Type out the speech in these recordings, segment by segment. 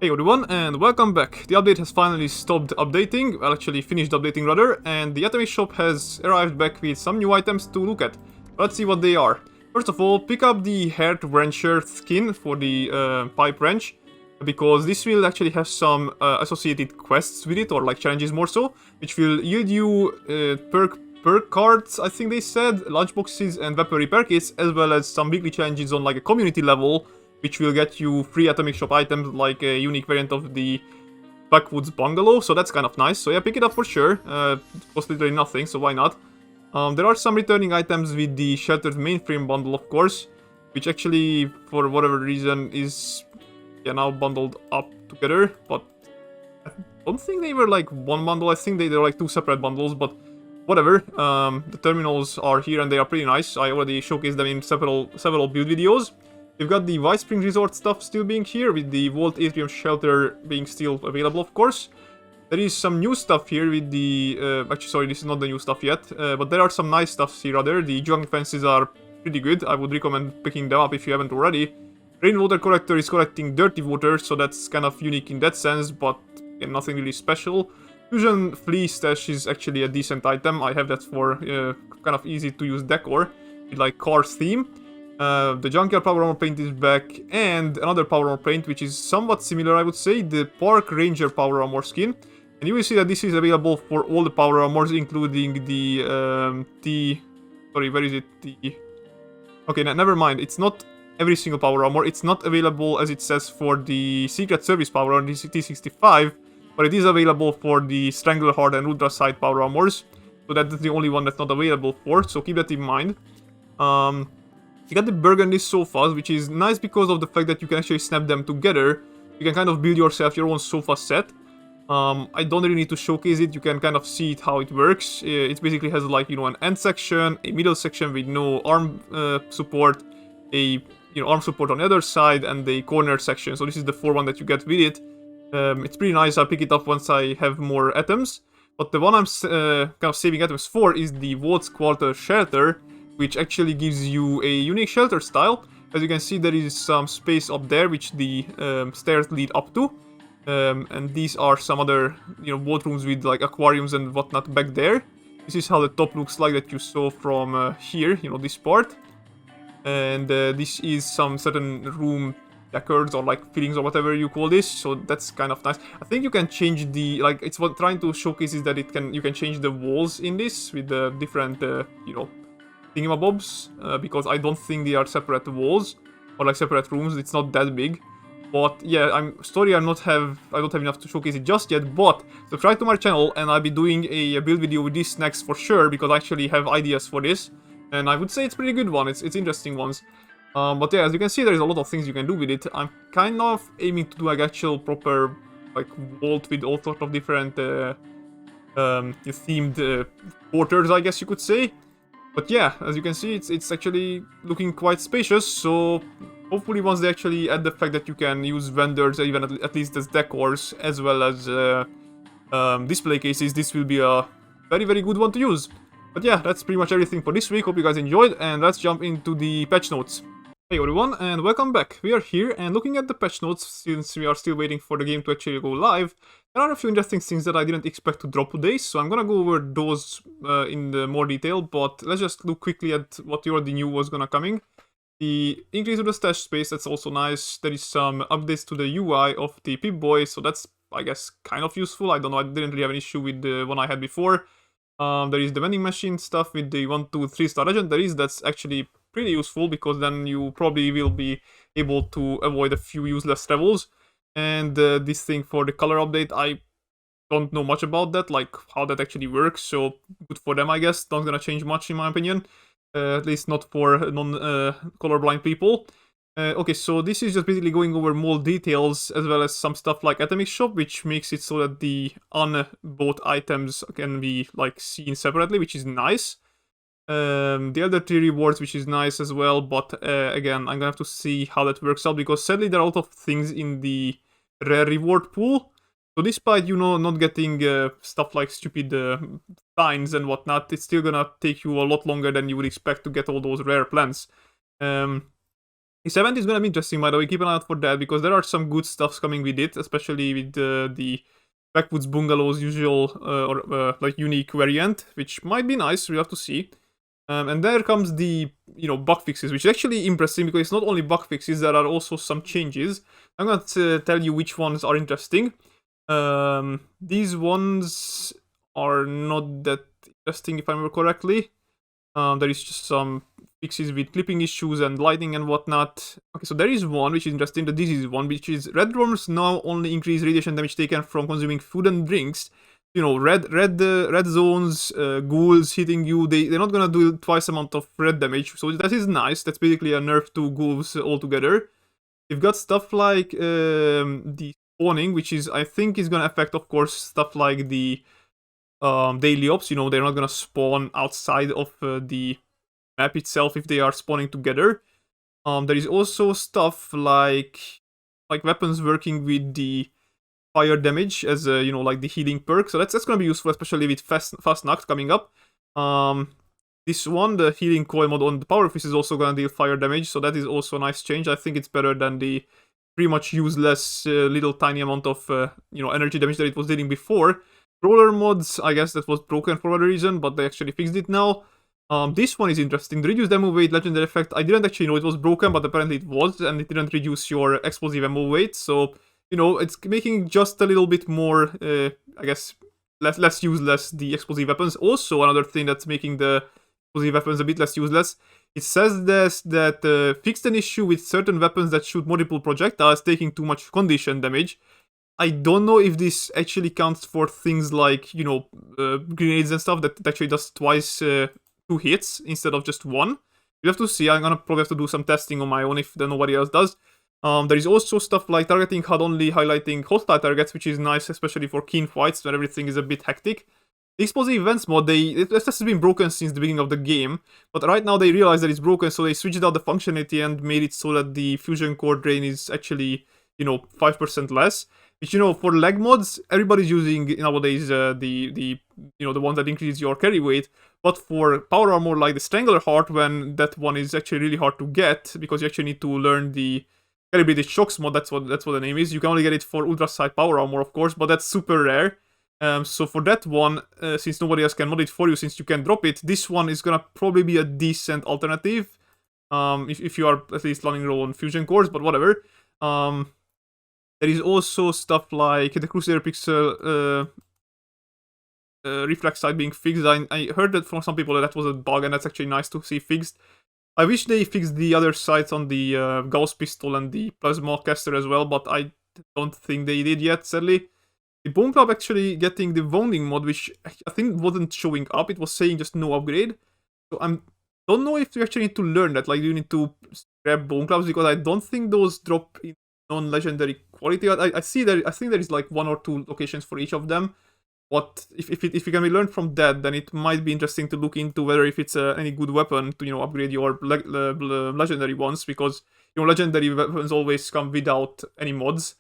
Hey everyone, and welcome back. The update has finally stopped updating, well actually finished updating rather, and the atomic shop has arrived back with some new items to look at. Let's see what they are. First of all, pick up the Heart Wrencher skin for the pipe wrench, because this will actually have some associated quests with it, or like challenges more so, which will yield you perk cards, I think they said, lunchboxes and weapon repair kits, as well as some weekly challenges on like a community level, which will get you free atomic shop items like a unique variant of the Backwoods Bungalow, so that's kind of nice. So yeah, pick it up for sure. It costs literally nothing, so why not? There are some returning items with the Sheltered Mainframe bundle, of course, which actually, for whatever reason, is now bundled up together, but I don't think they were like one bundle. I think they're like two separate bundles, but whatever. The terminals are here and they are pretty nice. I already showcased them in several build videos. We've got the White Spring Resort stuff still being here, with the Vault Atrium Shelter being still available, of course. There is some new stuff here with the... actually, sorry, this is not the new stuff yet, but there are some nice stuffs here rather. The junk fences are pretty good. I would recommend picking them up if you haven't already. Rainwater Collector is collecting dirty water, so that's kind of unique in that sense, but again, nothing really special. Fusion Flea Stash is actually a decent item. I have that for kind of easy to use decor, with like Cars theme. The Junkyard Power Armor Paint is back, and another Power Armor Paint, which is somewhat similar, I would say, the Park Ranger Power Armor skin. And you will see that this is available for all the Power Armors, including the, sorry, where is it? Okay, never mind, it's not every single Power Armor. It's not available, as it says, for the Secret Service Power Armor, the T65, but it is available for the Strangleheart and Ultra Sight Power Armors. So that's the only one that's not available for, so keep that in mind. You got the Burgundy sofas, which is nice because of the fact that you can actually snap them together. You can kind of build yourself your own sofa set. I don't really need to showcase it, you can kind of see it how it works. It basically has like, you know, an end section, a middle section with no arm support, a arm support on the other side, and the corner section. So this is the one that you get with it. It's pretty nice. I'll pick it up once I have more items. But the one I'm kind of saving items for is the Vault's Quarter Shelter, which actually gives you a unique shelter style. As you can see, there is some space up there which the stairs lead up to. And these are some other, vault rooms with like aquariums and whatnot back there. This is how the top looks like that you saw from here, this part. And this is some certain room decors or like fillings or whatever you call this, so that's kind of nice. I think you can change the, like, it's what trying to showcase is that you can change the walls in this with the different, thingamabobs, because I don't think they are separate walls or like separate rooms. It's not that big. But yeah, I don't have enough to showcase it just yet, but subscribe to my channel and I'll be doing a build video with this next for sure, because I actually have ideas for this. And I would say it's a pretty good one, it's interesting ones. But yeah, as you can see, there's a lot of things you can do with it. I'm kind of aiming to do like actual proper like vault with all sorts of different themed quarters, I guess you could say. But yeah, as you can see, it's actually looking quite spacious, so hopefully once they actually add the fact that you can use vendors, even at least as decors, as well as display cases, this will be a very, very good one to use. But yeah, that's pretty much everything for this week. Hope you guys enjoyed, and let's jump into the patch notes. Hey everyone, and welcome back. We are here, and looking at the patch notes, since we are still waiting for the game to actually go live, there are a few interesting things that I didn't expect to drop today, so I'm gonna go over those in more detail, but let's just look quickly at what you already knew was gonna coming. The increase to the stash space, that's also nice. There is some updates to the UI of the Pip-Boy, so that's, I guess, kind of useful. I don't know, I didn't really have an issue with the one I had before. There is the vending machine stuff with the 1, 2, 3-star legendaries. That's actually pretty useful, because then you probably will be able to avoid a few useless travels. And this thing for the color update, I don't know much about that, like how that actually works, so good for them, I guess. Not gonna change much in my opinion, at least not for non-colorblind people. Okay, so this is just basically going over more details, as well as some stuff like Atomic Shop, which makes it so that the unbought items can be like seen separately, which is nice. The other 3 rewards, which is nice as well, but again, I'm gonna have to see how that works out, because sadly there are a lot of things in the rare reward pool. So despite, not getting stuff like stupid signs and whatnot, it's still gonna take you a lot longer than you would expect to get all those rare plants. This event is gonna be interesting, by the way, keep an eye out for that, because there are some good stuffs coming with it, especially with the Backwoods Bungalow's usual, like unique variant, which might be nice, we'll have to see. And there comes the, bug fixes, which is actually interesting, because it's not only bug fixes, there are also some changes. I'm going to tell you which ones are interesting. These ones are not that interesting, if I remember correctly. There is just some fixes with clipping issues and lighting and whatnot. Okay, so there is one which is interesting, the disease one, which is red worms now only increase radiation damage taken from consuming food and drinks. Red zones, ghouls hitting you, they're not gonna do twice amount of red damage, so that is nice. That's basically a nerf to ghouls altogether. You've got stuff like the spawning, which is, I think, is gonna affect, of course, stuff like the daily ops. They're not gonna spawn outside of the map itself if they are spawning together. There is also stuff like weapons working with the fire damage as like the healing perk. So that's gonna be useful, especially with fast knock coming up. This one, the healing coil mod on the power fist, is also gonna deal fire damage, so that is also a nice change. I think it's better than the pretty much useless little tiny amount of energy damage that it was dealing before. Roller mods, I guess that was broken for whatever reason, but they actually fixed it now. This one is interesting. The reduced ammo weight legendary effect, I didn't actually know it was broken, but apparently it was, and it didn't reduce your explosive ammo weight, so, it's making just a little bit more, I guess, less useless the explosive weapons. Also, another thing that's making the explosive weapons a bit less useless, it says that fixed an issue with certain weapons that shoot multiple projectiles taking too much condition damage. I don't know if this actually counts for things like, grenades and stuff that actually does twice 2 hits instead of just 1. You have to see. I'm gonna probably have to do some testing on my own if nobody else does. There is also stuff like targeting HUD only, highlighting hostile targets, which is nice, especially for keen fights where everything is a bit hectic. The explosive events mod, it has been broken since the beginning of the game, but right now they realize that it's broken, so they switched out the functionality and made it so that the fusion core drain is actually, 5% less. Which, for leg mods, everybody's using nowadays the ones that increase your carry weight. But for power armor like the Strangler Heart, when that one is actually really hard to get, because you actually need to learn the Calibrated Shocks mod, that's what the name is. You can only get it for Ultra Sight power armor, of course, but that's super rare. So for that one, since nobody else can mod it for you, since you can drop it, this one is gonna probably be a decent alternative. If you are at least running low on fusion cores, but whatever. There is also stuff like the Crusader Pixel reflex sight being fixed. I heard that from some people that was a bug, and that's actually nice to see fixed. I wish they fixed the other sights on the Gauss pistol and the Plasma caster as well, but I don't think they did yet, sadly. The Bone Club actually getting the wounding mod, which I think wasn't showing up. It was saying just no upgrade. So I don't know if you actually need to learn that. Like, you need to grab Bone Clubs, because I don't think those drop in non-legendary quality. I think there is like 1 or 2 locations for each of them. But if it can be learned from that, then it might be interesting to look into whether if it's any good weapon to upgrade your legendary ones, because legendary weapons always come without any mods.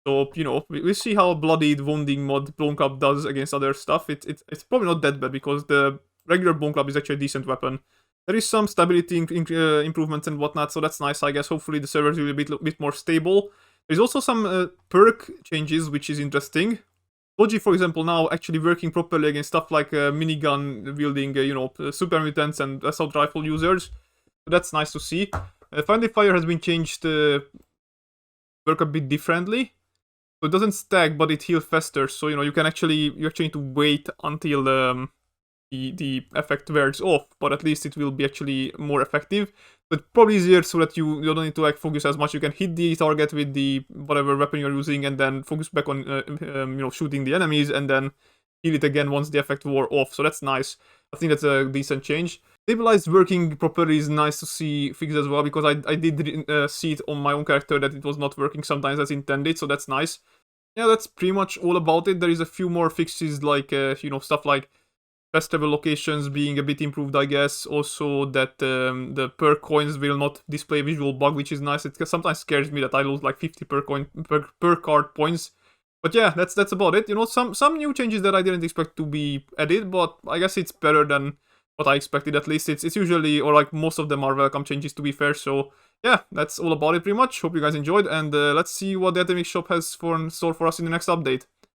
So we see how bloodied wounding mod Bone Club does against other stuff. It's probably not that bad, because the regular Bone Club is actually a decent weapon. There is some stability improvements and whatnot, so that's nice, I guess. Hopefully the servers will be a bit more stable. There's also some perk changes, which is interesting. Logi, for example, now actually working properly against stuff like minigun wielding, super mutants and assault rifle users. So that's nice to see. Friendly fire has been changed to work a bit differently. So it doesn't stack, but it heals faster. So you actually need to wait until the effect wears off, but at least it will be actually more effective. But probably easier, so that you don't need to focus as much. You can hit the target with the whatever weapon you're using, and then focus back on shooting the enemies, and then heal it again once the effect wore off. So that's nice. I think that's a decent change. Stabilized working properly is nice to see fixed as well, because I did see it on my own character that it was not working sometimes as intended, so that's nice. Yeah, that's pretty much all about it. There is a few more fixes, like stuff like festival locations being a bit improved, I guess. Also that the perk coins will not display visual bug, which is nice. It sometimes scares me that I lose like 50 per card points. But yeah, that's about it. Some new changes that I didn't expect to be added, but I guess it's better than what I expected. At least it's usually, or like most of them are welcome changes, to be fair. So yeah, that's all about it pretty much. Hope you guys enjoyed, and let's see what the Atomic Shop has in store for us in the next update.